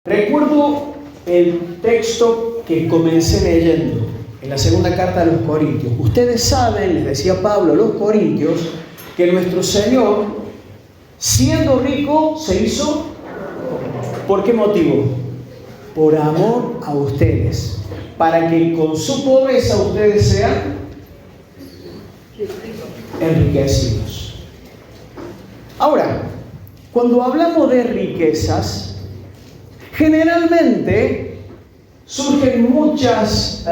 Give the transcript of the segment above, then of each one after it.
Recuerdo el texto que comencé leyendo en la segunda carta de los Corintios. Ustedes saben, les decía Pablo a los Corintios, que nuestro Señor, siendo rico, se hizo. ¿Por qué motivo? Por amor a ustedes, para que con su pobreza ustedes sean enriquecidos. Ahora, cuando hablamos de riquezas, generalmente surgen muchos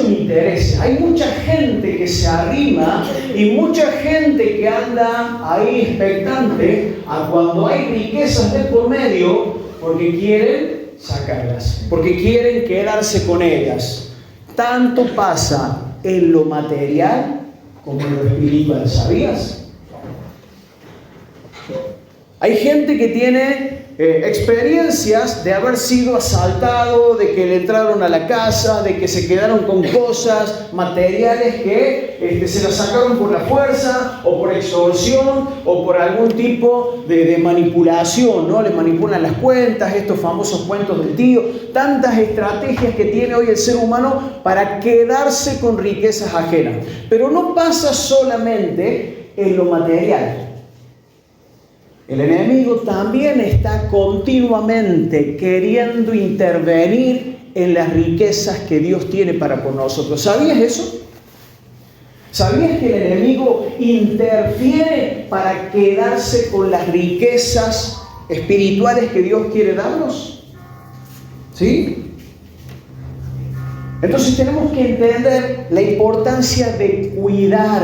intereses. Hay mucha gente que se arrima y mucha gente que anda ahí expectante a cuando hay riquezas de por medio, porque quieren sacarlas, porque quieren quedarse con ellas. Tanto pasa en lo material como en lo espiritual, ¿sabías? Hay gente que tiene experiencias de haber sido asaltado, de que le entraron a la casa, de que se quedaron con cosas materiales que se las sacaron por la fuerza o por extorsión o por algún tipo de manipulación, ¿no? Le manipulan las cuentas, estos famosos cuentos del tío, tantas estrategias que tiene hoy el ser humano para quedarse con riquezas ajenas. Pero no pasa solamente en lo material. El enemigo también está continuamente queriendo intervenir en las riquezas que Dios tiene para con nosotros. ¿Sabías eso? ¿Sabías que el enemigo interfiere para quedarse con las riquezas espirituales que Dios quiere darnos? ¿Sí? Entonces tenemos que entender la importancia de cuidar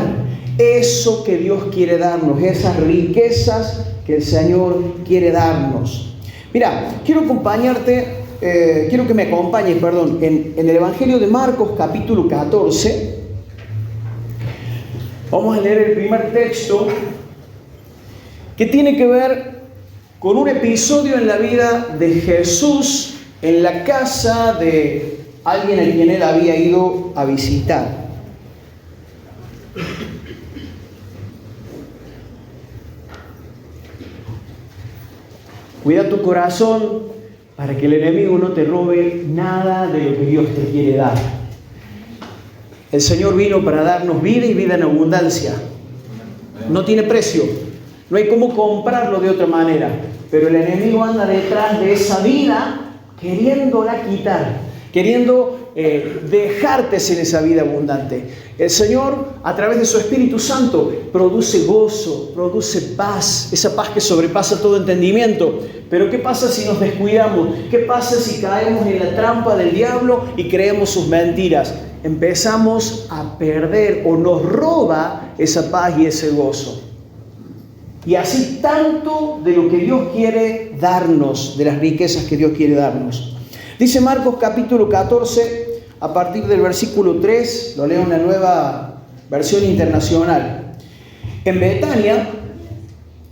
eso que Dios quiere darnos, esas riquezas que el Señor quiere darnos. Mira, quiero que me acompañes, en el Evangelio de Marcos, capítulo 14. Vamos a leer el primer texto que tiene que ver con un episodio en la vida de Jesús en la casa de alguien a quien él había ido a visitar. Cuida tu corazón para que el enemigo no te robe nada de lo que Dios te quiere dar. El Señor vino para darnos vida y vida en abundancia. No tiene precio. No hay cómo comprarlo de otra manera. Pero el enemigo anda detrás de esa vida queriéndola quitar, queriendo dejarte sin esa vida abundante. El Señor, a través de su Espíritu Santo, produce gozo, produce paz, esa paz que sobrepasa todo entendimiento. Pero ¿qué pasa si nos descuidamos? ¿Qué pasa si caemos en la trampa del diablo y creemos sus mentiras? Empezamos a perder o nos roba esa paz y ese gozo. Y así tanto de lo que Dios quiere darnos, de las riquezas que Dios quiere darnos. Dice Marcos capítulo 14, a partir del versículo 3, lo leo en la Nueva Versión Internacional. En Betania,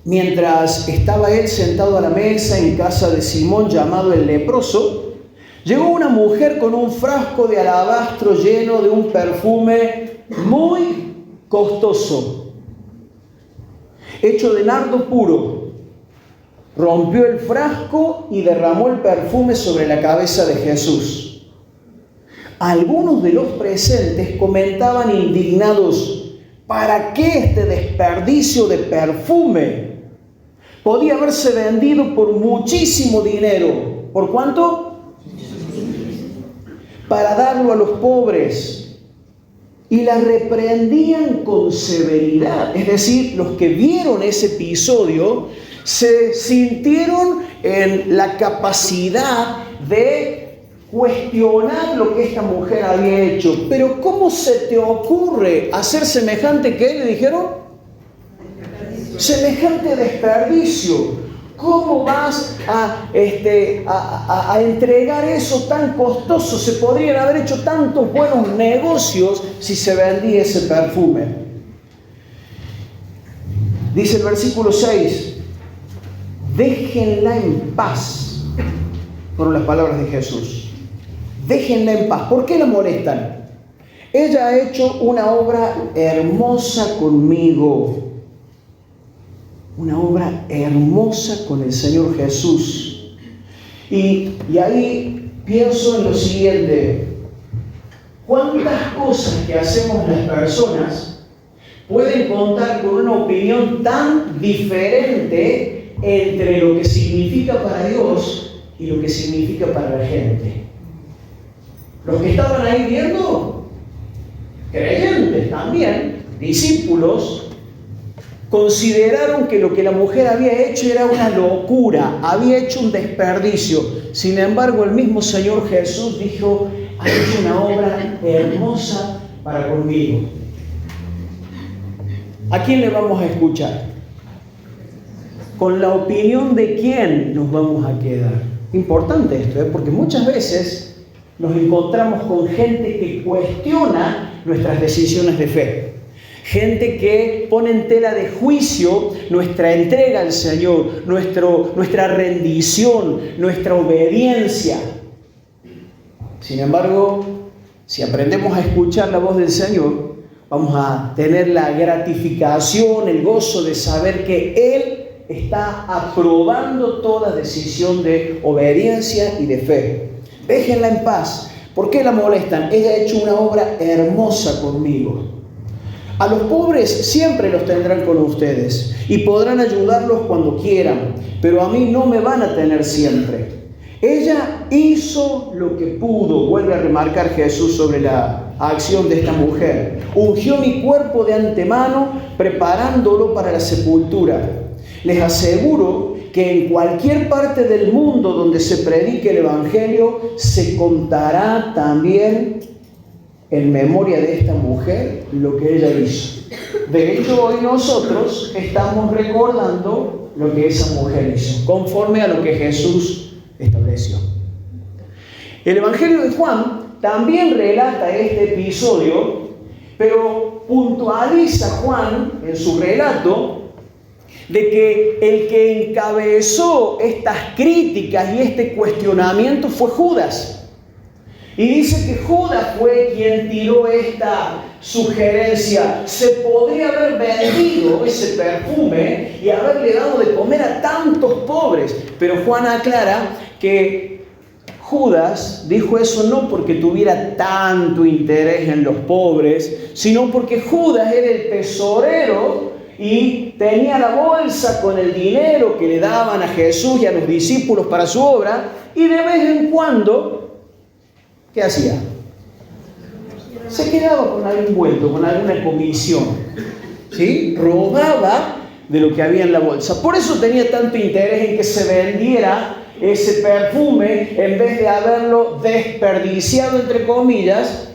mientras estaba él sentado a la mesa en casa de Simón llamado el leproso, llegó una mujer con un frasco de alabastro lleno de un perfume muy costoso, hecho de nardo puro. Rompió el frasco y derramó el perfume sobre la cabeza de Jesús. Algunos de los presentes comentaban indignados: ¿para qué este desperdicio de perfume? Podía haberse vendido por muchísimo dinero. ¿Por cuánto? Para darlo a los pobres. Y la reprendían con severidad. Es decir, los que vieron ese episodio se sintieron en la capacidad de cuestionar lo que esta mujer había hecho. Pero ¿cómo se te ocurre hacer semejante que le dijeron? Semejante desperdicio. ¿Cómo vas a entregar eso tan costoso? Se podrían haber hecho tantos buenos negocios si se vendía ese perfume. Dice el versículo 6: déjenla en paz. Fueron las palabras de Jesús. Déjenla en paz. ¿Por qué la molestan? Ella ha hecho una obra hermosa conmigo. Una obra hermosa con el Señor Jesús. Y ahí pienso en lo siguiente: ¿cuántas cosas que hacemos las personas pueden contar con una opinión tan diferente entre lo que significa para Dios y lo que significa para la gente? Los que estaban ahí viendo, creyentes también, discípulos, consideraron que lo que la mujer había hecho era una locura, había hecho un desperdicio. Sin embargo, el mismo Señor Jesús dijo: ha hecho una obra hermosa para conmigo. ¿A quién le vamos a escuchar? ¿Con la opinión de quién nos vamos a quedar? Importante esto, porque muchas veces nos encontramos con gente que cuestiona nuestras decisiones de fe. Gente que pone en tela de juicio nuestra entrega al Señor, nuestra rendición, nuestra obediencia. Sin embargo, si aprendemos a escuchar la voz del Señor, vamos a tener la gratificación, el gozo de saber que Él está aprobando toda decisión de obediencia y de fe. Déjenla en paz. ¿Por qué la molestan? Ella ha hecho una obra hermosa conmigo. A los pobres siempre los tendrán con ustedes y podrán ayudarlos cuando quieran, pero a mí no me van a tener siempre. Ella hizo lo que pudo, vuelve a remarcar Jesús sobre la acción de esta mujer. Ungió mi cuerpo de antemano, preparándolo para la sepultura. Les aseguro que en cualquier parte del mundo donde se predique el Evangelio, se contará también en memoria de esta mujer lo que ella hizo. De hecho, hoy nosotros estamos recordando lo que esa mujer hizo, conforme a lo que Jesús estableció. El Evangelio de Juan también relata este episodio, pero puntualiza Juan en su relato de que el que encabezó estas críticas y este cuestionamiento fue Judas. Y dice que Judas fue quien tiró esta sugerencia. Se podría haber vendido ese perfume y haberle dado de comer a tantos pobres. Pero Juan aclara que Judas dijo eso no porque tuviera tanto interés en los pobres, sino porque Judas era el tesorero y tenía la bolsa con el dinero que le daban a Jesús y a los discípulos para su obra, y de vez en cuando, ¿qué hacía? Se quedaba con algún vuelto, con alguna comisión, ¿sí? Robaba de lo que había en la bolsa. Por eso tenía tanto interés en que se vendiera ese perfume, en vez de haberlo desperdiciado, entre comillas,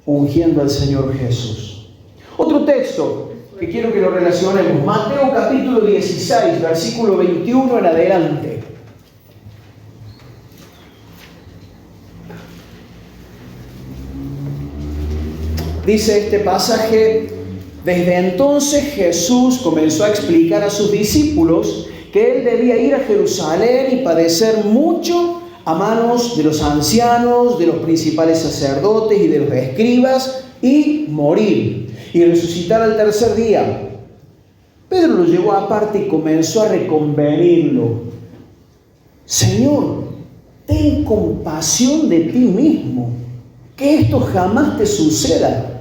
ungiendo al Señor Jesús. Otro texto que quiero que lo relacionemos: Mateo capítulo 16, versículo 21 en adelante. Dice este pasaje: desde entonces Jesús comenzó a explicar a sus discípulos que Él debía ir a Jerusalén y padecer mucho a manos de los ancianos, de los principales sacerdotes y de los escribas, y morir, y resucitar al tercer día. Pedro lo llevó aparte y comenzó a reconvenirlo. Señor, ten compasión de ti mismo, que esto jamás te suceda.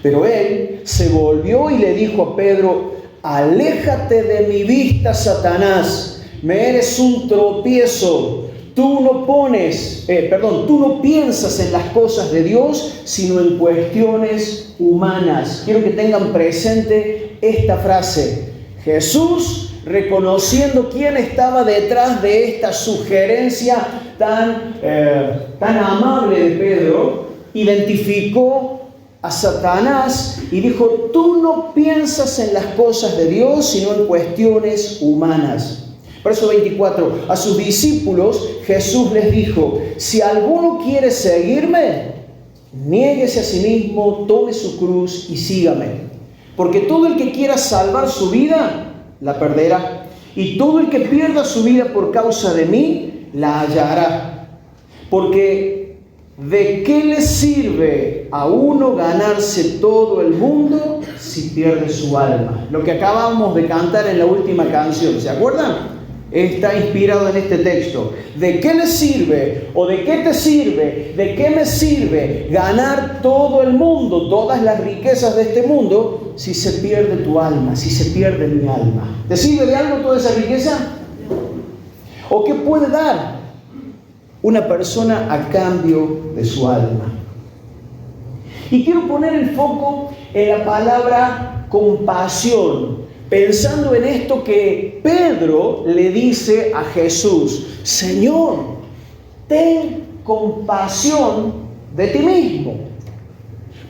Pero él se volvió y le dijo a Pedro: aléjate de mi vista, Satanás, me eres un tropiezo. Tú no piensas en las cosas de Dios, sino en cuestiones humanas. Quiero que tengan presente esta frase. Jesús, reconociendo quién estaba detrás de esta sugerencia tan amable de Pedro, identificó a Satanás y dijo: tú no piensas en las cosas de Dios, sino en cuestiones humanas. Verso 24, a sus discípulos Jesús les dijo: si alguno quiere seguirme, niéguese a sí mismo, tome su cruz y sígame. Porque todo el que quiera salvar su vida, la perderá. Y todo el que pierda su vida por causa de mí, la hallará. Porque ¿de qué le sirve a uno ganarse todo el mundo si pierde su alma? Lo que acabamos de cantar en la última canción, ¿se acuerdan? está inspirado en este texto. ¿De qué le sirve o de qué te sirve, de qué me sirve ganar todo el mundo, todas las riquezas de este mundo, si se pierde tu alma, si se pierde mi alma? ¿Te sirve de algo toda esa riqueza? ¿O qué puede dar una persona a cambio de su alma? Y quiero poner el foco en la palabra compasión, pensando en esto que Pedro le dice a Jesús: Señor, ten compasión de ti mismo.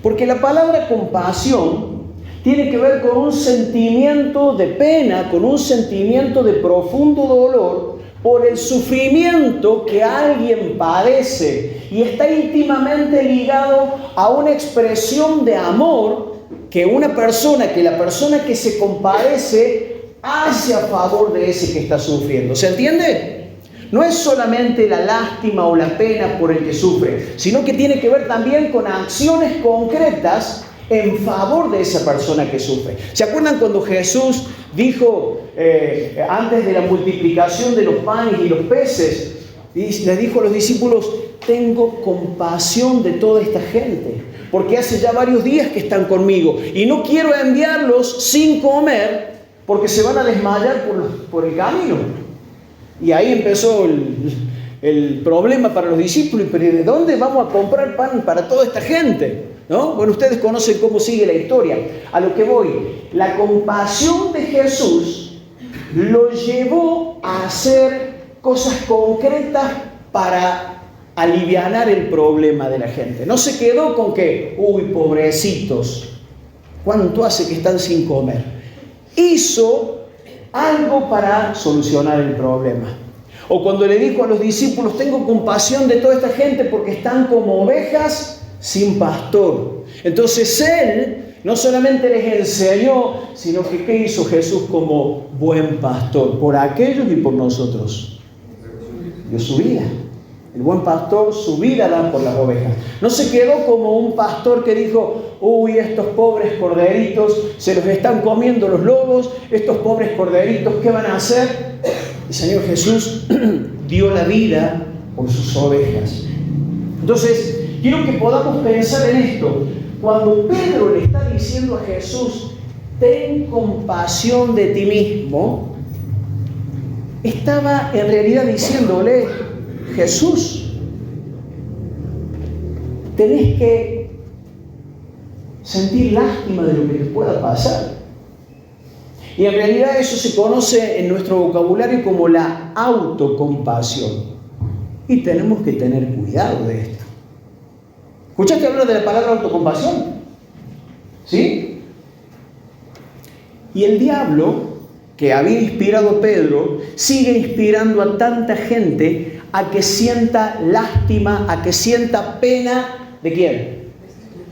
Porque la palabra compasión tiene que ver con un sentimiento de pena, con un sentimiento de profundo dolor por el sufrimiento que alguien padece, y está íntimamente ligado a una expresión de amor que la persona que se compadece hace a favor de ese que está sufriendo. ¿Se entiende? No es solamente la lástima o la pena por el que sufre, sino que tiene que ver también con acciones concretas en favor de esa persona que sufre. ¿Se acuerdan cuando Jesús dijo, antes de la multiplicación de los panes y los peces, les dijo a los discípulos: tengo compasión de toda esta gente, porque hace ya varios días que están conmigo y no quiero enviarlos sin comer, porque se van a desmayar por el camino? Y ahí empezó el problema para los discípulos. ¿Pero de dónde vamos a comprar pan para toda esta gente? ¿No? Bueno, ustedes conocen cómo sigue la historia. A lo que voy, la compasión de Jesús lo llevó a hacer cosas concretas para alivianar el problema de la gente. No se quedó con que, uy, pobrecitos, ¿cuánto hace que están sin comer? Hizo algo para solucionar el problema. O cuando le dijo a los discípulos: tengo compasión de toda esta gente porque están como ovejas sin pastor. Entonces Él no solamente les enseñó, sino que ¿qué hizo Jesús como buen pastor? Por aquellos y por nosotros. Dio su vida. El buen pastor su vida da por las ovejas. No se quedó como un pastor que dijo: uy, estos pobres corderitos se los están comiendo los lobos, estos pobres corderitos, ¿qué van a hacer? El Señor Jesús dio la vida por sus ovejas. Entonces, quiero que podamos pensar en esto. Cuando Pedro le está diciendo a Jesús: ten compasión de ti mismo, estaba en realidad diciéndole: Jesús, tenés que sentir lástima de lo que te pueda pasar. Y en realidad eso se conoce en nuestro vocabulario como la autocompasión. Y tenemos que tener cuidado de esto. ¿Escuchaste hablar de la palabra autocompasión? ¿Sí? Y el diablo, que había inspirado a Pedro, sigue inspirando a tanta gente a que sienta lástima, a que sienta pena. ¿De quién?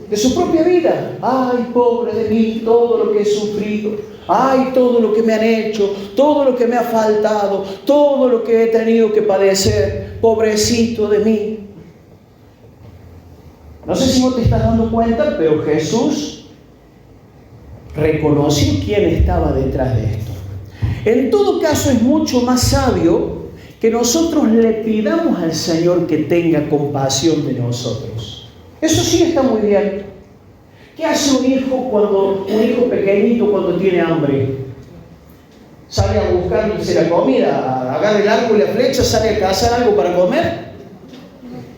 De su propia vida. Ay, pobre de mí, todo lo que he sufrido. Ay, todo lo que me han hecho, todo lo que me ha faltado, todo lo que he tenido que padecer. Pobrecito de mí. No sé si vos te estás dando cuenta, pero Jesús reconoció quién estaba detrás de esto. En todo caso, es mucho más sabio que nosotros le pidamos al Señor que tenga compasión de nosotros. Eso sí está muy bien. ¿Qué hace un hijo pequeñito cuando tiene hambre? Sale a buscarse la comida, agarra el arco y la flecha, sale a cazar algo para comer.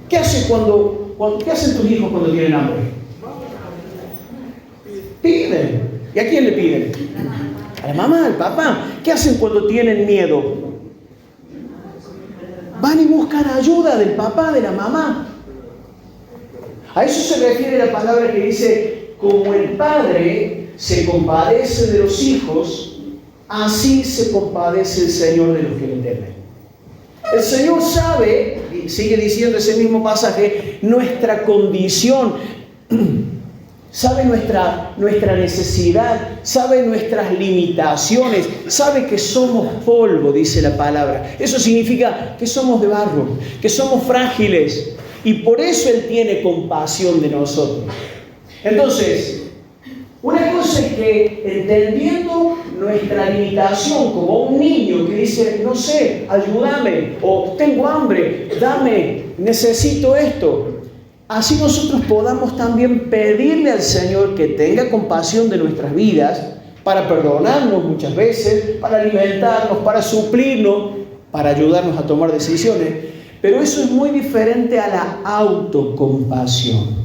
¿Qué hacen tus hijos cuando tienen hambre? Piden. ¿Y a quién le piden? A la mamá, al papá. ¿Qué hacen cuando tienen miedo? Van y buscan ayuda del papá, de la mamá. A eso se refiere la palabra que dice: como el Padre se compadece de los hijos, así se compadece el Señor de los que le temen. El Señor sabe, y sigue diciendo ese mismo pasaje, nuestra condición, sabe nuestra necesidad, sabe nuestras limitaciones, sabe que somos polvo, dice la palabra. Eso significa que somos de barro, que somos frágiles, y por eso Él tiene compasión de nosotros. Entonces, una cosa es que entendiendo nuestra limitación, como un niño que dice, no sé, ayúdame, o tengo hambre, dame, necesito esto. Así nosotros podamos también pedirle al Señor que tenga compasión de nuestras vidas, para perdonarnos muchas veces, para alimentarnos, para suplirnos, para ayudarnos a tomar decisiones. Pero eso es muy diferente a la autocompasión.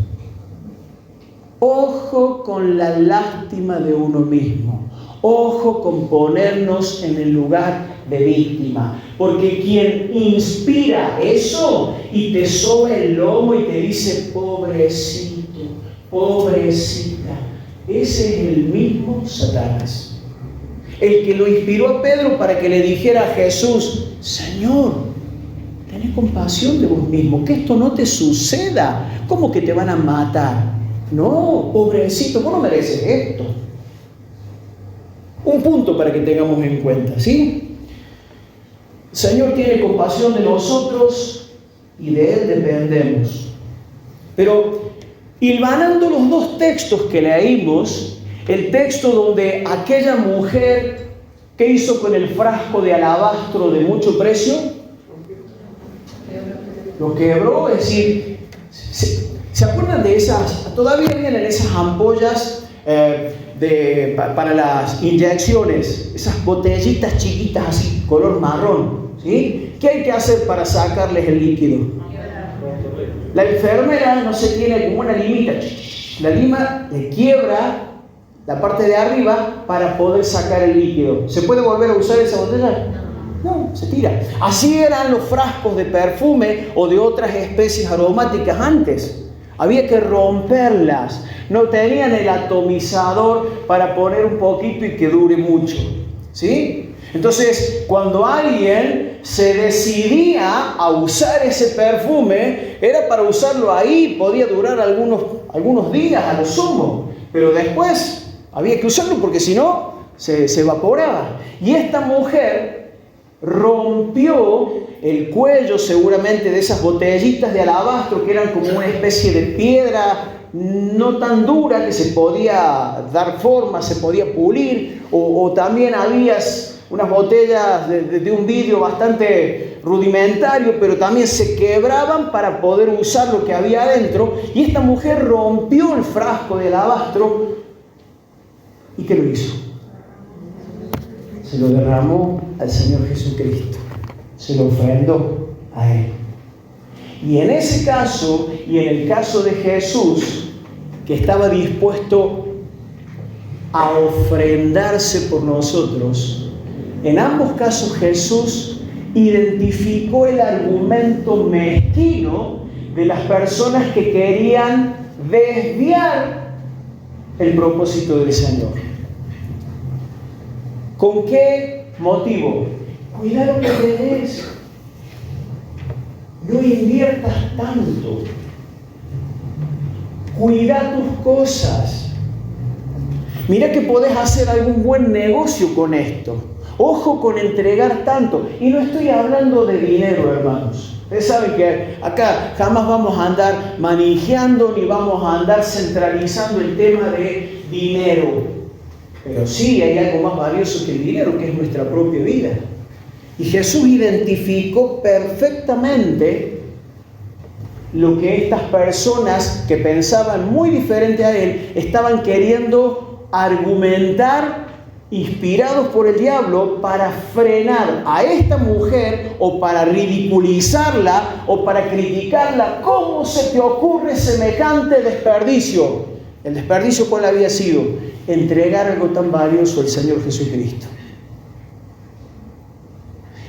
Ojo con la lástima de uno mismo. Ojo con ponernos en el lugar de víctima. Porque quien inspira eso y te sobe el lomo y te dice, pobrecito, pobrecita, ese es el mismo Satanás. El que lo inspiró a Pedro para que le dijera a Jesús, Señor, tenés compasión de vos mismo, que esto no te suceda. ¿Cómo que te van a matar? No, pobrecito, vos no mereces esto. Un punto para que tengamos en cuenta, ¿sí? El Señor tiene compasión de nosotros y de Él dependemos. Pero, hilvanando los dos textos que leímos, el texto donde aquella mujer que hizo con el frasco de alabastro de mucho precio, lo quebró, es decir, ¿se acuerdan de esas? Todavía vienen esas ampollas para las inyecciones, esas botellitas chiquitas así, color marrón, ¿sí? ¿Qué hay que hacer para sacarles el líquido? La enfermera no se tiene como una limita, la lima le quiebra la parte de arriba para poder sacar el líquido. ¿Se puede volver a usar esa botella? No, se tira. Así eran los frascos de perfume o de otras especies aromáticas antes. Había que romperlas. No tenían el atomizador para poner un poquito y que dure mucho, ¿sí? Entonces, cuando alguien se decidía a usar ese perfume, era para usarlo ahí, podía durar algunos días a lo sumo, pero después había que usarlo porque si no, se evaporaba. Y esta mujer rompió el cuello seguramente de esas botellitas de alabastro que eran como una especie de piedra no tan dura que se podía dar forma, se podía pulir, o también había unas botellas de un vidrio bastante rudimentario, pero también se quebraban para poder usar lo que había adentro. Y esta mujer rompió el frasco de alabastro. ¿Y qué lo hizo? Se lo derramó al Señor Jesucristo. Se lo ofrendó a Él. Y en ese caso, y en el caso de Jesús, que estaba dispuesto a ofrendarse por nosotros, en ambos casos Jesús identificó el argumento mezquino de las personas que querían desviar el propósito del Señor. ¿Con qué motivo? Cuida lo que tenés. No inviertas tanto. Cuida tus cosas. Mira que podés hacer algún buen negocio con esto. Ojo con entregar tanto. Y no estoy hablando de dinero, hermanos. Ustedes saben que acá jamás vamos a andar manejando ni vamos a andar centralizando el tema de dinero. Pero sí hay algo más valioso que el dinero, que es nuestra propia vida. Y Jesús identificó perfectamente lo que estas personas que pensaban muy diferente a Él estaban queriendo argumentar, inspirados por el diablo, para frenar a esta mujer o para ridiculizarla o para criticarla. ¿Cómo se te ocurre semejante desperdicio? ¿El desperdicio cuál había sido? Entregar algo tan valioso al Señor Jesucristo.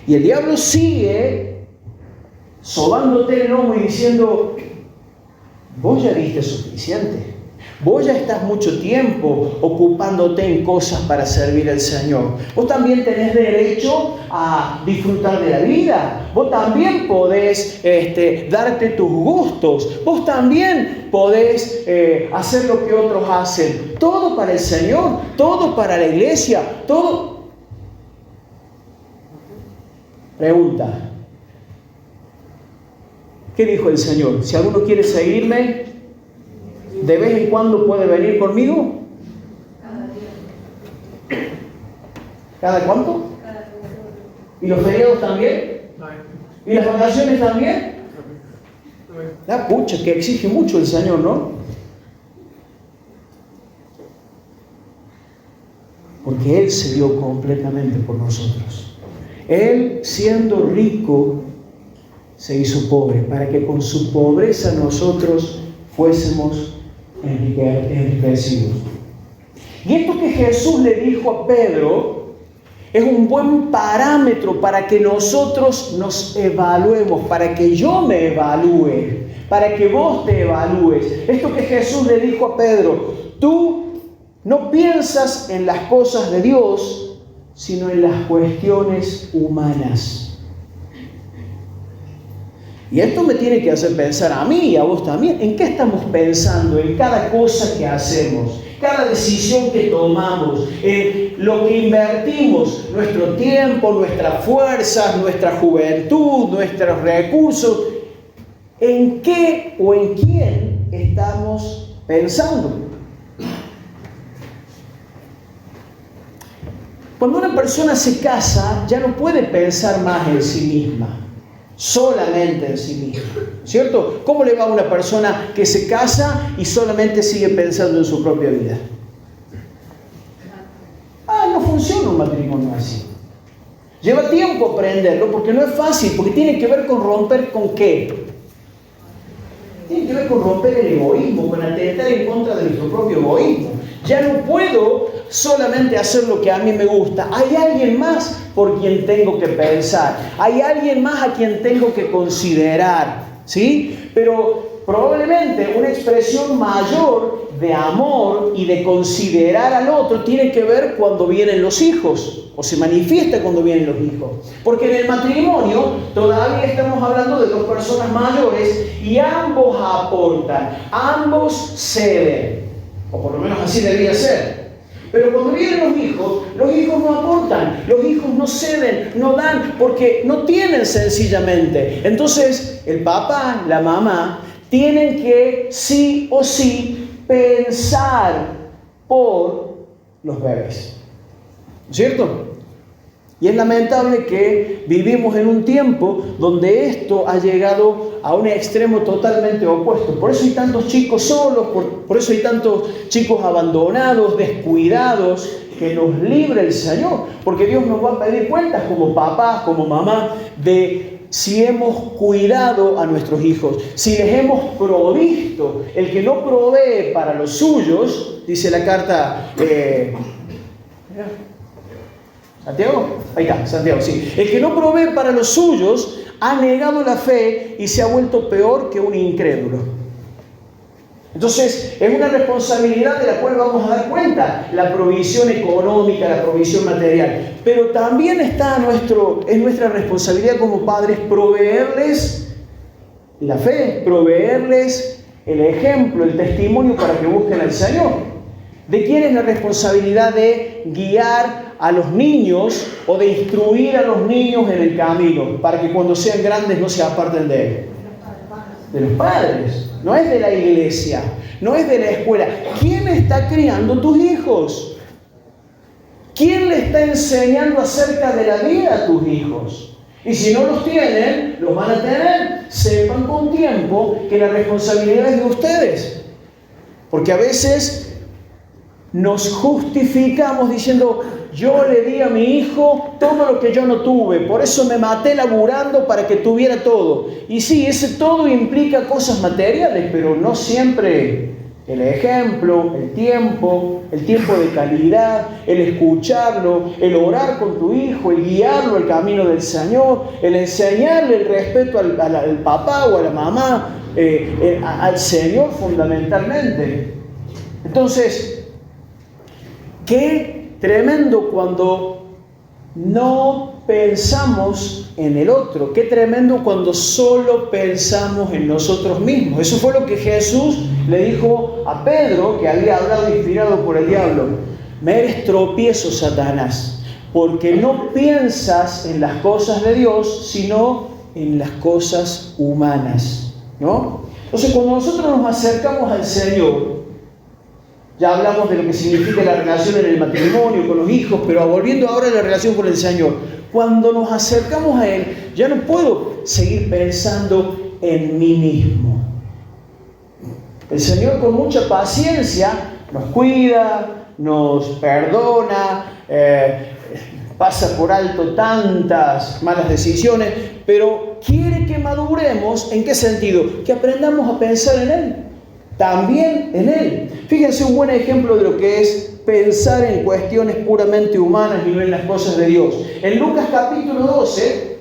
Y el diablo sigue sobándote el lomo y diciendo, vos ya diste suficiente. Vos ya estás mucho tiempo ocupándote en cosas para servir al Señor. Vos también tenés derecho a disfrutar de la vida. Vos también podés darte tus gustos. Vos también podés hacer lo que otros hacen. Todo para el Señor, todo para la iglesia, todo. Pregunta. ¿Qué dijo el Señor? Si alguno quiere seguirme, ¿de vez en cuando puede venir conmigo? ¿Cada cuánto? ¿Y los feriados también? ¿Y las vacaciones también? La pucha, que exige mucho el Señor, ¿no? Porque Él se dio completamente por nosotros. Él, siendo rico, se hizo pobre, para que con su pobreza nosotros fuésemos enriquecidos. Y esto que Jesús le dijo a Pedro es un buen parámetro para que nosotros nos evaluemos, para que yo me evalúe, para que vos te evalúes. Esto que Jesús le dijo a Pedro: tú no piensas en las cosas de Dios, sino en las cuestiones humanas. Y esto me tiene que hacer pensar a mí y a vos también. ¿En qué estamos pensando en cada cosa que hacemos? Cada decisión que tomamos, en lo que invertimos, nuestro tiempo, nuestras fuerzas, nuestra juventud, nuestros recursos. ¿En qué o en quién estamos pensando? Cuando una persona se casa, ya no puede pensar más en sí misma, solamente en sí misma, ¿cierto? ¿Cómo le va a una persona que se casa y solamente sigue pensando en su propia vida? No funciona un matrimonio así. Lleva tiempo aprenderlo porque no es fácil, porque tiene que ver con romper ¿con qué? Tiene que ver con romper el egoísmo, con atentar en contra de nuestro propio egoísmo. Ya no puedo solamente hacer lo que a mí me gusta. Hay alguien más por quien tengo que pensar. Hay alguien más a quien tengo que considerar, ¿sí? Pero probablemente una expresión mayor de amor y de considerar al otro tiene que ver cuando vienen los hijos, o se manifiesta cuando vienen los hijos. Porque en el matrimonio todavía estamos hablando de dos personas mayores y ambos aportan, ambos ceden, o por lo menos así debería ser. Pero cuando vienen los hijos no aportan, los hijos no ceden, no dan, porque no tienen sencillamente. Entonces el papá, la mamá, tienen que sí o sí pensar por los bebés, ¿no es cierto? Y es lamentable que vivimos en un tiempo donde esto ha llegado a un extremo totalmente opuesto. Por eso hay tantos chicos solos, por eso hay tantos chicos abandonados, descuidados, que nos libre el Señor. Porque Dios nos va a pedir cuentas como papá, como mamá, de si hemos cuidado a nuestros hijos, si les hemos provisto. El que no provee para los suyos, dice la carta... ¿Santiago? Ahí está, Santiago, sí. El que no provee para los suyos ha negado la fe y se ha vuelto peor que un incrédulo. Entonces, es una responsabilidad de la cual vamos a dar cuenta, la provisión económica, la provisión material. Pero también está es nuestra responsabilidad como padres proveerles la fe, proveerles el ejemplo, el testimonio para que busquen al Señor. ¿De quién es la responsabilidad de guiar a los niños o de instruir a los niños en el camino para que cuando sean grandes no se aparten de él? De los padres. No es de la iglesia, no es de la escuela. ¿Quién está criando tus hijos? ¿Quién le está enseñando acerca de la vida a tus hijos? Y si no los tienen, los van a tener. Sepan con tiempo que la responsabilidad es de ustedes. Porque a veces nos justificamos diciendo: yo le di a mi hijo todo lo que yo no tuve, por eso me maté laburando para que tuviera todo. Y sí, ese todo implica cosas materiales, pero no siempre el ejemplo, el tiempo de calidad, el escucharlo, el orar con tu hijo, el guiarlo al camino del Señor, el enseñarle el respeto al papá o a la mamá, al Señor fundamentalmente. Entonces, qué tremendo cuando no pensamos en el otro. Qué tremendo cuando solo pensamos en nosotros mismos. Eso fue lo que Jesús le dijo a Pedro, que había hablado inspirado por el diablo. Me eres tropiezo, Satanás, porque no piensas en las cosas de Dios, sino en las cosas humanas, ¿no? Entonces, cuando nosotros nos acercamos al Señor, Ya hablamos de lo que significa la relación en el matrimonio, con los hijos, pero volviendo ahora a la relación con el Señor. Cuando nos acercamos a Él, ya no puedo seguir pensando en mí mismo. El Señor con mucha paciencia nos cuida, nos perdona, pasa por alto tantas malas decisiones, pero quiere que maduremos. ¿En qué sentido? Que aprendamos a pensar en Él, también en Él. Fíjense un buen ejemplo de lo que es pensar en cuestiones puramente humanas y no en las cosas de Dios. En Lucas capítulo 12,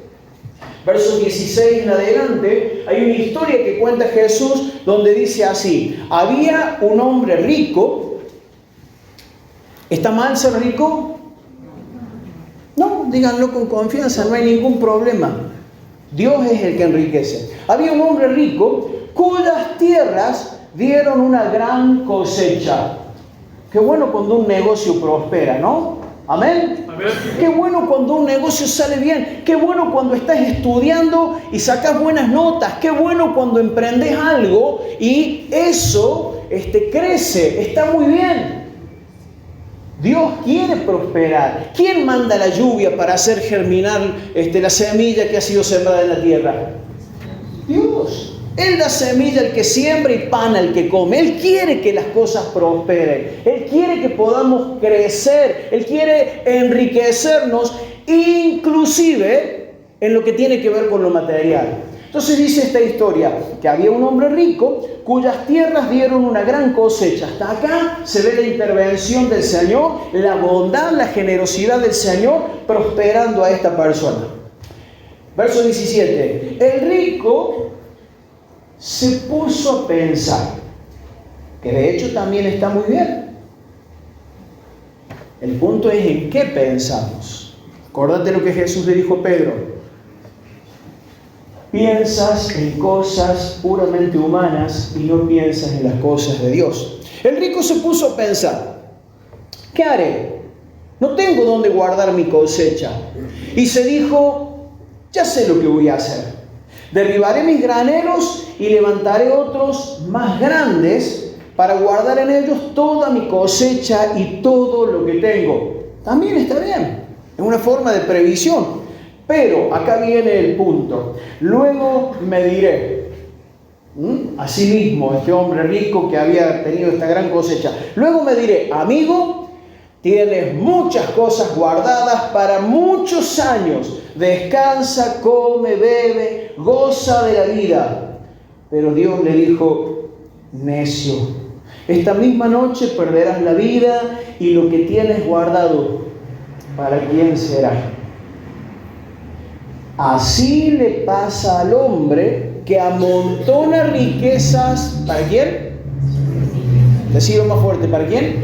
versos 16 en adelante, hay una historia que cuenta Jesús donde dice así: había un hombre rico. ¿Está mal ser rico? No, díganlo con confianza, no hay ningún problema. Dios es el que enriquece. Había un hombre rico cuyas tierras dieron una gran cosecha. Qué bueno cuando un negocio prospera, ¿no? ¿Amén? Amén. Qué bueno cuando un negocio sale bien. Qué bueno cuando estás estudiando y sacas buenas notas. Qué bueno cuando emprendes algo y eso crece. Está muy bien. Dios quiere prosperar. ¿Quién manda la lluvia para hacer germinar la semilla que ha sido sembrada en la tierra? Dios. Él da semilla al que siembra y pan al que come. Él quiere que las cosas prosperen. Él quiere que podamos crecer. Él quiere enriquecernos, inclusive en lo que tiene que ver con lo material. Entonces dice esta historia que había un hombre rico cuyas tierras dieron una gran cosecha. Hasta acá se ve la intervención del Señor, la bondad, la generosidad del Señor prosperando a esta persona. Verso 17. El rico se puso a pensar, que de hecho también está muy bien. El punto es en qué pensamos. Acordate lo que Jesús le dijo a Pedro: piensas en cosas puramente humanas y no piensas en las cosas de Dios. El rico se puso a pensar: ¿qué haré? No tengo dónde guardar mi cosecha. Y se dijo: ya sé lo que voy a hacer. Derribaré mis graneros y levantaré otros más grandes para guardar en ellos toda mi cosecha y todo lo que tengo. También está bien, es una forma de previsión. Pero acá viene el punto. Luego me diré, asimismo, este hombre rico que había tenido esta gran cosecha, luego me diré: amigo, tienes muchas cosas guardadas para muchos años. Descansa, come, bebe, goza de la vida. Pero Dios le dijo: necio, esta misma noche perderás la vida y lo que tienes guardado, ¿para quién será? Así le pasa al hombre que amontona riquezas. ¿Para quién? Decirlo más fuerte: ¿para quién?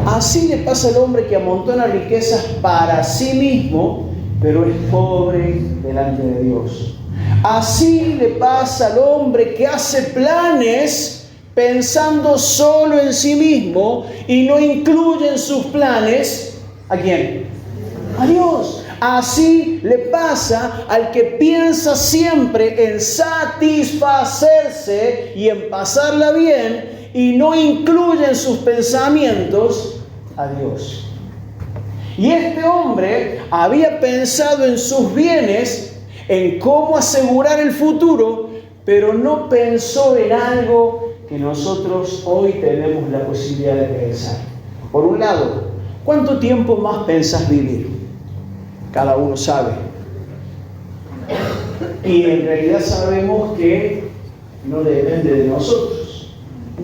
Así le pasa al hombre que amontona riquezas para sí mismo, pero es pobre delante de Dios. Así le pasa al hombre que hace planes pensando solo en sí mismo y no incluye en sus planes ¿a quién? A Dios. Así le pasa al que piensa siempre en satisfacerse y en pasarla bien y no incluye en sus pensamientos a Dios. Y este hombre había pensado en sus bienes, en cómo asegurar el futuro, pero no pensó en algo que nosotros hoy tenemos la posibilidad de pensar. Por un lado, ¿cuánto tiempo más pensás vivir? Cada uno sabe. Y en realidad sabemos que no depende de nosotros.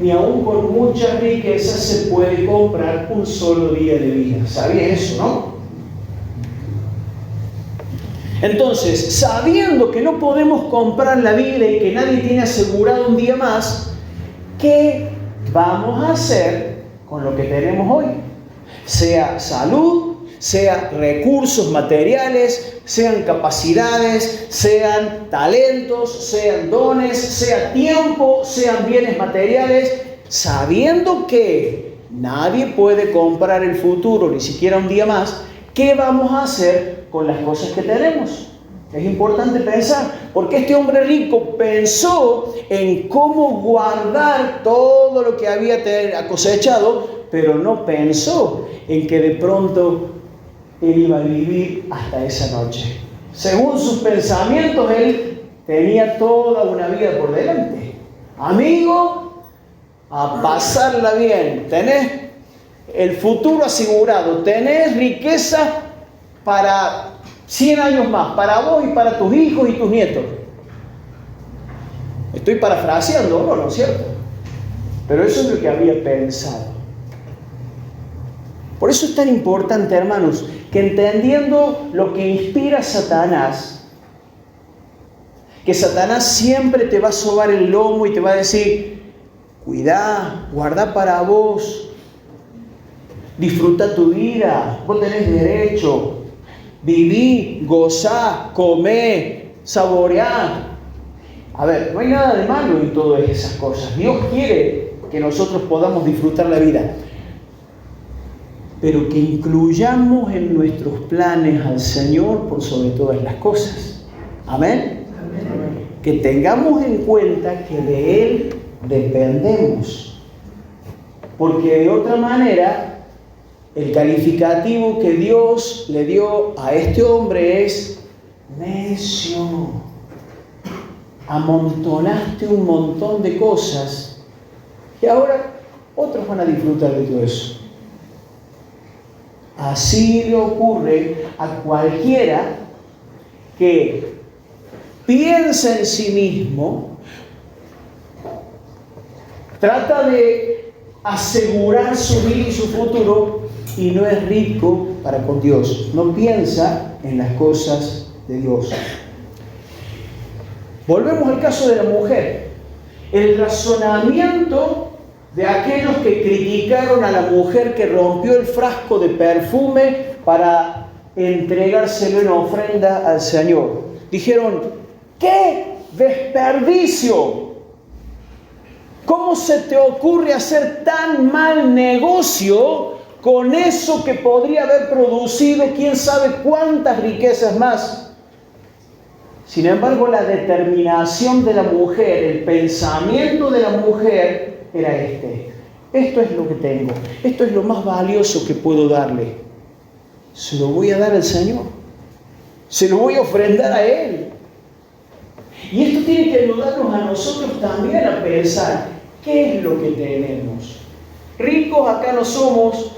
Ni aun con mucha riqueza se puede comprar un solo día de vida. ¿Sabía eso, no? Entonces, sabiendo que no podemos comprar la vida y que nadie tiene asegurado un día más, ¿qué vamos a hacer con lo que tenemos hoy? Sea salud, sea recursos materiales, sean capacidades, sean talentos, sean dones, sea tiempo, sean bienes materiales, sabiendo que nadie puede comprar el futuro, ni siquiera un día más. ¿Qué vamos a hacer con las cosas que tenemos? Es importante pensar, porque este hombre rico pensó en cómo guardar todo lo que había cosechado, pero no pensó en que de pronto él iba a vivir hasta esa noche. Según sus pensamientos, él tenía toda una vida por delante. Amigo, a pasarla bien. Tenés el futuro asegurado. Tenés riqueza para 100 años más, para vos y para tus hijos y tus nietos. Estoy parafraseando, ¿no es cierto? Pero eso es lo que había pensado. Por eso es tan importante, hermanos, que entendiendo lo que inspira Satanás, que Satanás siempre te va a sobar el lomo y te va a decir, cuidá, guardá para vos, disfruta tu vida, vos tenés derecho, viví, gozá, comé, saboreá. A ver, no hay nada de malo en todas esas cosas. Dios quiere que nosotros podamos disfrutar la vida, pero que incluyamos en nuestros planes al Señor por sobre todas las cosas. Amén. Amén. Que tengamos en cuenta que de Él dependemos, porque de otra manera el calificativo que Dios le dio a este hombre es necio. Amontonaste un montón de cosas y ahora otros van a disfrutar de todo eso. Así le ocurre a cualquiera que piensa en sí mismo, trata de asegurar su vida y su futuro y no es rico para con Dios. No piensa en las cosas de Dios. Volvemos al caso de la mujer. El razonamiento de aquellos que criticaron a la mujer que rompió el frasco de perfume para entregárselo en ofrenda al Señor. Dijeron, ¡qué desperdicio! ¿Cómo se te ocurre hacer tan mal negocio con eso que podría haber producido quién sabe cuántas riquezas más? Sin embargo, la determinación de la mujer, el pensamiento de la mujer era este. Esto es lo que tengo, esto es lo más valioso que puedo darle. Se lo voy a dar al Señor, se lo voy a ofrendar a Él. Y esto tiene que ayudarnos a nosotros también a pensar, ¿qué es lo que tenemos? Ricos acá no somos,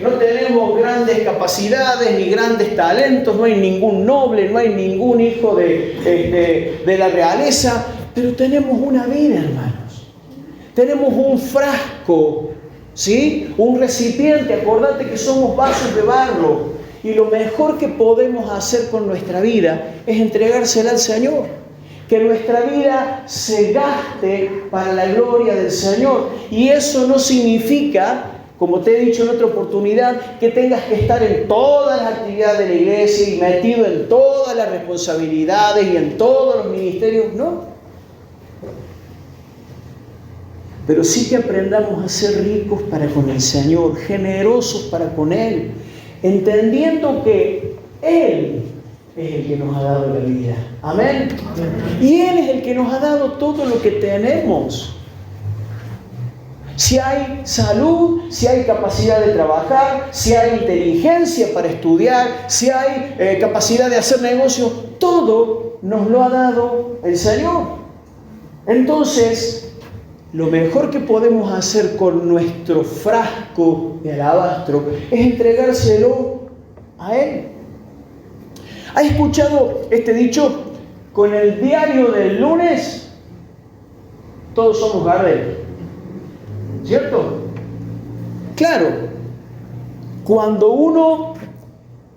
no tenemos grandes capacidades ni grandes talentos, no hay ningún noble, no hay ningún hijo de la realeza, pero tenemos una vida, hermanos. Tenemos un frasco, ¿sí? Un recipiente, acordate que somos vasos de barro, y lo mejor que podemos hacer con nuestra vida es entregársela al Señor. Que nuestra vida se gaste para la gloria del Señor. Y eso no significa, como te he dicho en otra oportunidad, que tengas que estar en todas las actividades de la iglesia y metido en todas las responsabilidades y en todos los ministerios, no. Pero sí que aprendamos a ser ricos para con el Señor, generosos para con Él, entendiendo que Él es el que nos ha dado la vida. Amén. Y Él es el que nos ha dado todo lo que tenemos. Si hay salud, si hay capacidad de trabajar, si hay inteligencia para estudiar, si hay capacidad de hacer negocios, todo nos lo ha dado el Señor. Entonces, lo mejor que podemos hacer con nuestro frasco de alabastro es entregárselo a Él. ¿Has escuchado este dicho? Con el diario del lunes, todos somos Gardel. ¿Cierto? Claro. Cuando uno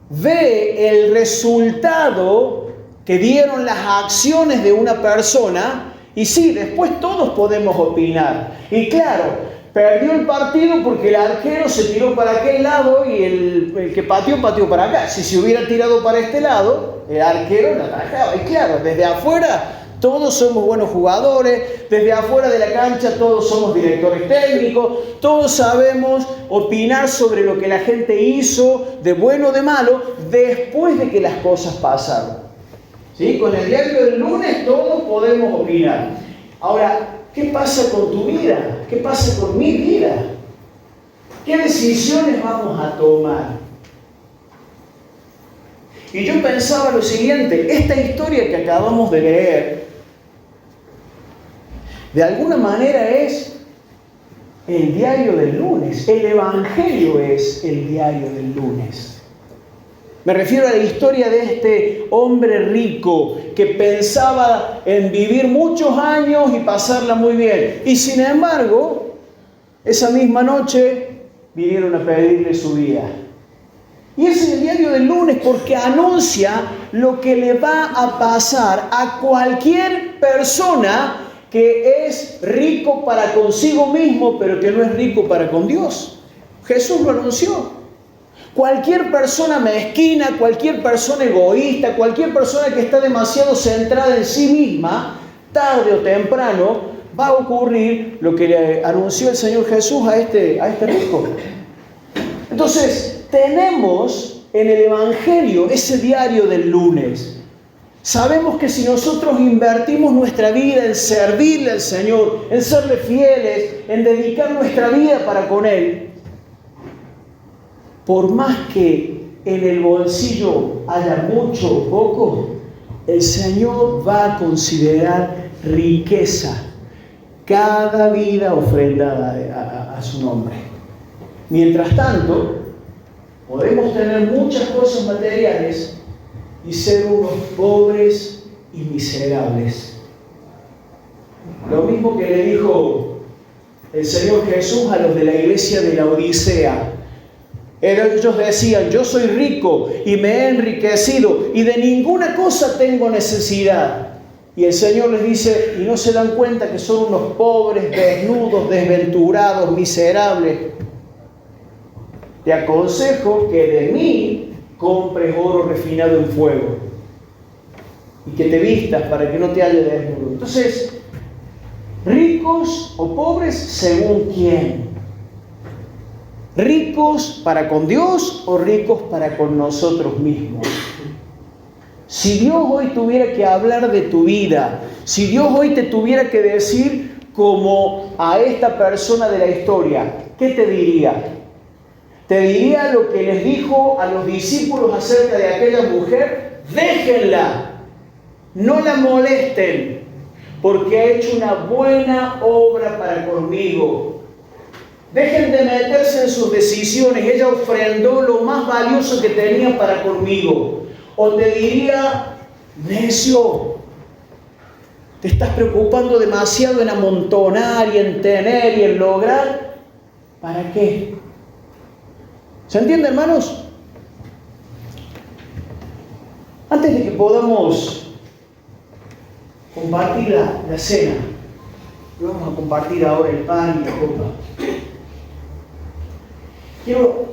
ve el resultado que dieron las acciones de una persona, y sí, después todos podemos opinar. Y claro, perdió el partido porque el arquero se tiró para aquel lado y el que pateó para acá. Si se hubiera tirado para este lado, el arquero la atajaba. Y claro, desde afuera todos somos buenos jugadores, desde afuera de la cancha todos somos directores técnicos, todos sabemos opinar sobre lo que la gente hizo, de bueno o de malo, después de que las cosas pasaron. ¿Sí? Con el diario del lunes todos podemos opinar. Ahora, ¿qué pasa con tu vida? ¿Qué pasa con mi vida? ¿Qué decisiones vamos a tomar? Y yo pensaba lo siguiente, esta historia que acabamos de leer, de alguna manera es el diario del lunes, el Evangelio es el diario del lunes. Me refiero a la historia de este hombre rico que pensaba en vivir muchos años y pasarla muy bien. Y sin embargo, esa misma noche vinieron a pedirle su vida. Y ese es el diario del lunes porque anuncia lo que le va a pasar a cualquier persona que es rico para consigo mismo, pero que no es rico para con Dios. Jesús lo anunció. Cualquier persona mezquina, cualquier persona egoísta, cualquier persona que está demasiado centrada en sí misma, tarde o temprano va a ocurrir lo que le anunció el Señor Jesús a este rico. Entonces, tenemos en el Evangelio ese diario del lunes. Sabemos que si nosotros invertimos nuestra vida en servirle al Señor, en serle fieles, en dedicar nuestra vida para con Él, por más que en el bolsillo haya mucho o poco, el Señor va a considerar riqueza cada vida ofrendada a su nombre. Mientras tanto, podemos tener muchas cosas materiales y ser unos pobres y miserables. Lo mismo que le dijo el Señor Jesús a los de la iglesia de la Odisea. Ellos decían, yo soy rico y me he enriquecido y de ninguna cosa tengo necesidad. Y el Señor les dice, y no se dan cuenta que son unos pobres, desnudos, desventurados, miserables. Te aconsejo que de mí compres oro refinado en fuego y que te vistas para que no te haya desnudo. Entonces, ricos o pobres, ¿según quién? ¿Ricos para con Dios o ricos para con nosotros mismos? Si Dios hoy tuviera que hablar de tu vida, si Dios hoy te tuviera que decir como a esta persona de la historia, ¿qué te diría? Te diría lo que les dijo a los discípulos acerca de aquella mujer: déjenla, no la molesten, porque ha hecho una buena obra para conmigo. Dejen de meterse en sus decisiones, ella ofrendó lo más valioso que tenía para conmigo. O te diría, necio, te estás preocupando demasiado en amontonar y en tener y en lograr. ¿Para qué? ¿Se entiende, hermanos? Antes de que podamos compartir la cena, vamos a compartir ahora el pan y la copa. Quiero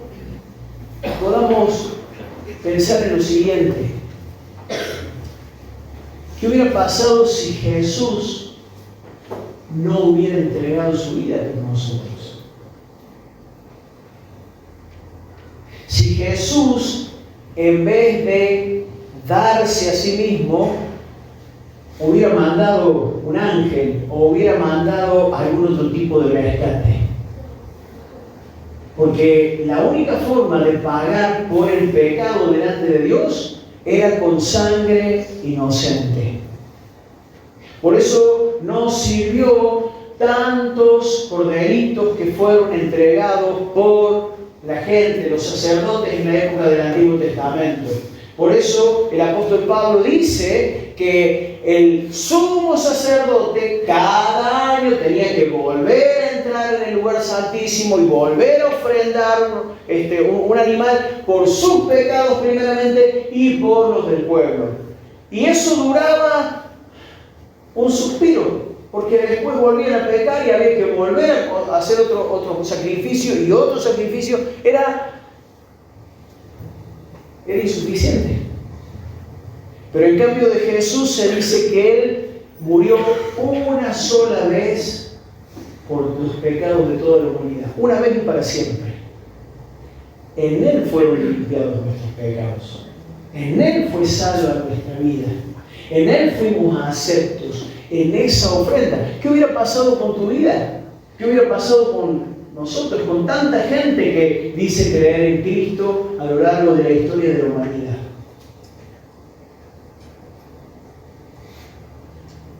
que podamos pensar en lo siguiente. ¿Qué hubiera pasado si Jesús no hubiera entregado su vida por nosotros? Si Jesús, en vez de darse a sí mismo, hubiera mandado un ángel o hubiera mandado algún otro tipo de rescate. Porque la única forma de pagar por el pecado delante de Dios era con sangre inocente. Por eso no sirvió tantos corderitos que fueron entregados por la gente, los sacerdotes en la época del Antiguo Testamento. Por eso el apóstol Pablo dice que el sumo sacerdote cada año tenía que volver a entrar en el lugar santísimo y volver a ofrendar un animal por sus pecados primeramente y por los del pueblo. Y eso duraba un suspiro, porque después volvían a pecar y había que volver a hacer otro sacrificio, y otro sacrificio era insuficiente. Pero en cambio de Jesús se dice que Él murió una sola vez por los pecados de toda la humanidad, una vez y para siempre. En Él fueron limpiados nuestros pecados, en Él fue salva nuestra vida. En Él fuimos aceptos, en esa ofrenda. ¿Qué hubiera pasado con tu vida? ¿Qué hubiera pasado con nosotros, con tanta gente que dice creer en Cristo a lo largo de la historia de la humanidad?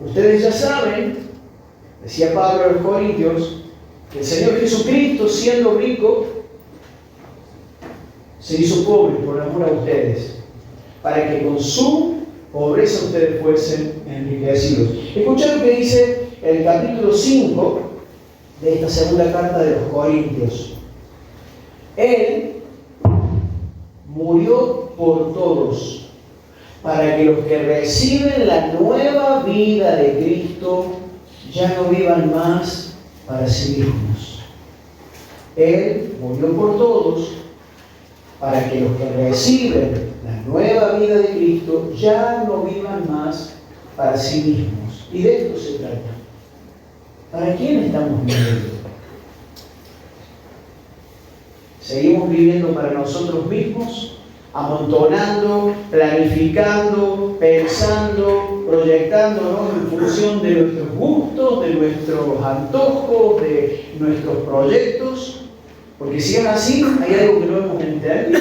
Ustedes ya saben, decía Pablo a los Corintios, que el Señor Jesucristo, siendo rico, se hizo pobre por amor a ustedes, para que con su pobreza ustedes fuesen enriquecidos. Escuchen lo que dice el capítulo 5 de esta segunda carta de los Corintios. Él murió por todos, para que los que reciben la nueva vida de Cristo ya no vivan más para sí mismos. Él murió por todos, para que los que reciben la nueva vida de Cristo ya no vivan más para sí mismos. Y de esto se trata. ¿Para quién estamos viviendo? ¿Seguimos viviendo para nosotros mismos? Amontonando, planificando, pensando, proyectándonos en función de nuestros gustos, de nuestros antojos, de nuestros proyectos. Porque si es así, hay algo que no hemos entendido.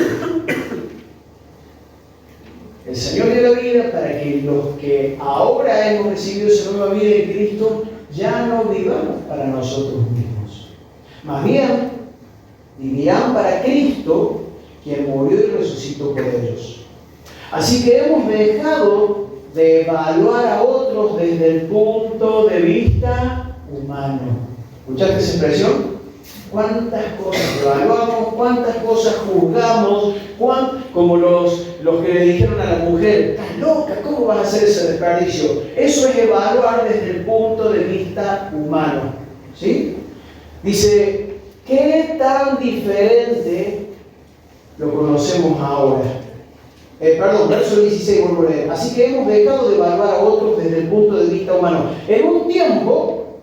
El Señor dio la vida para que los que ahora hemos recibido esa nueva vida de Cristo ya no vivamos para nosotros mismos. Más bien, vivirán para Cristo, quien murió y resucitó por ellos. Así que hemos dejado de evaluar a otros desde el punto de vista humano. ¿Escuchaste esa expresión? ¿Cuántas cosas evaluamos? ¿Cuántas cosas juzgamos? Como los que le dijeron a la mujer, estás loca, ¿cómo vas a hacer ese desperdicio? Eso es evaluar desde el punto de vista humano. ¿Sí? Dice, ¿qué tan diferente lo conocemos ahora? Verso 16, vuelvo a leer. Así que hemos dejado de evaluar a otros desde el punto de vista humano. En un tiempo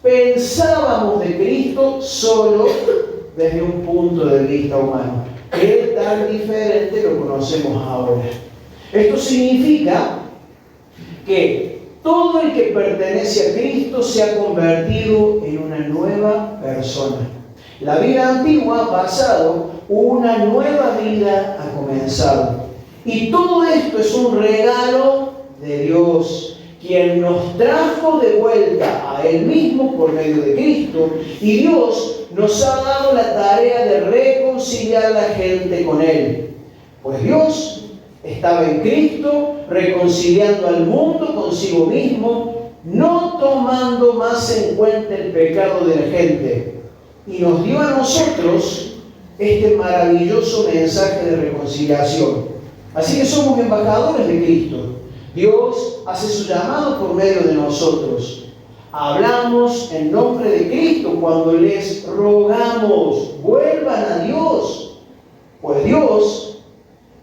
pensábamos de Cristo solo desde un punto de vista humano. ¿Qué tan diferente lo conocemos ahora? Esto significa que todo el que pertenece a Cristo se ha convertido en una nueva persona. La vida antigua ha pasado, una nueva vida ha comenzado. Y todo esto es un regalo de Dios, quien nos trajo de vuelta a Él mismo por medio de Cristo, y Dios nos ha dado la tarea de reconciliar a la gente con Él. Pues Dios estaba en Cristo reconciliando al mundo consigo mismo, no tomando más en cuenta el pecado de la gente, y nos dio a nosotros este maravilloso mensaje de reconciliación. Así que somos embajadores de Cristo. Dios hace su llamado por medio de nosotros. Hablamos en nombre de Cristo cuando les rogamos, vuelvan a Dios. Pues Dios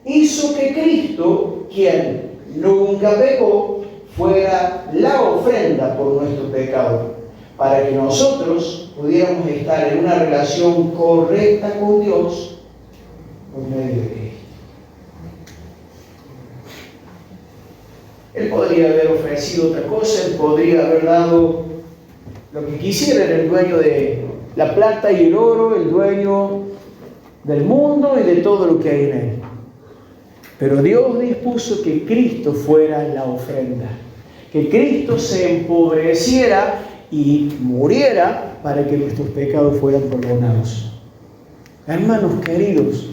hizo que Cristo, quien nunca pecó, fuera la ofrenda por nuestro pecado, para que nosotros pudiéramos estar en una relación correcta con Dios por medio de Cristo. Él podría haber ofrecido otra cosa, Él podría haber dado lo que quisiera. Era el dueño de la plata y el oro, el dueño del mundo y de todo lo que hay en Él. Pero Dios dispuso que Cristo fuera la ofrenda, que Cristo se empobreciera y muriera para que nuestros pecados fueran perdonados. Hermanos queridos,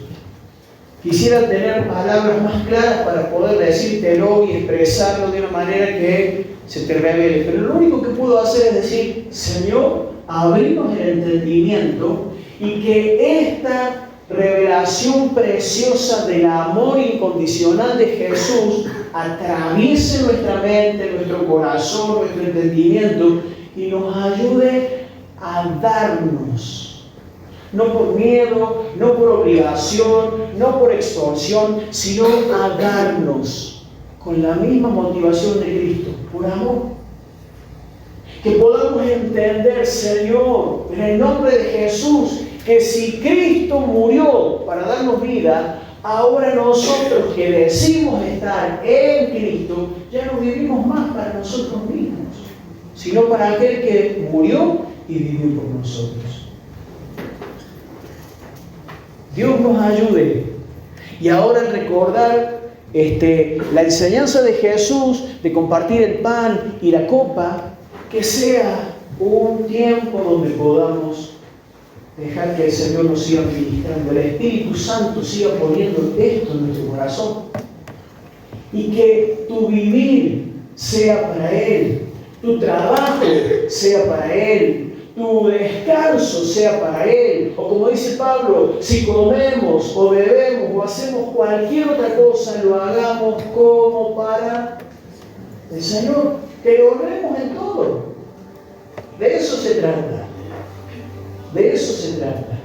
quisiera tener palabras más claras para poder decírtelo y expresarlo de una manera que se te revele. Pero lo único que puedo hacer es decir, Señor, abrimos el entendimiento y que esta revelación preciosa del amor incondicional de Jesús atraviese nuestra mente, nuestro corazón, nuestro entendimiento y nos ayude a darnos. No por miedo, no por obligación, no por extorsión, sino a darnos con la misma motivación de Cristo, por amor. Que podamos entender, Señor, en el nombre de Jesús, que si Cristo murió para darnos vida, Ahora nosotros que decimos estar en Cristo, ya no vivimos más para nosotros mismos, sino para aquel que murió y vivió por nosotros. Dios nos ayude. Y ahora al recordar la enseñanza de Jesús de compartir el pan y la copa, que sea un tiempo donde podamos dejar que el Señor nos siga ministrando, el Espíritu Santo siga poniendo esto en nuestro corazón, y que tu vivir sea para Él, tu trabajo sea para Él, tu descanso sea para Él, o como dice Pablo, si comemos o bebemos o hacemos cualquier otra cosa, lo hagamos como para el Señor, que lo honremos en todo. De eso se trata. De eso se trata.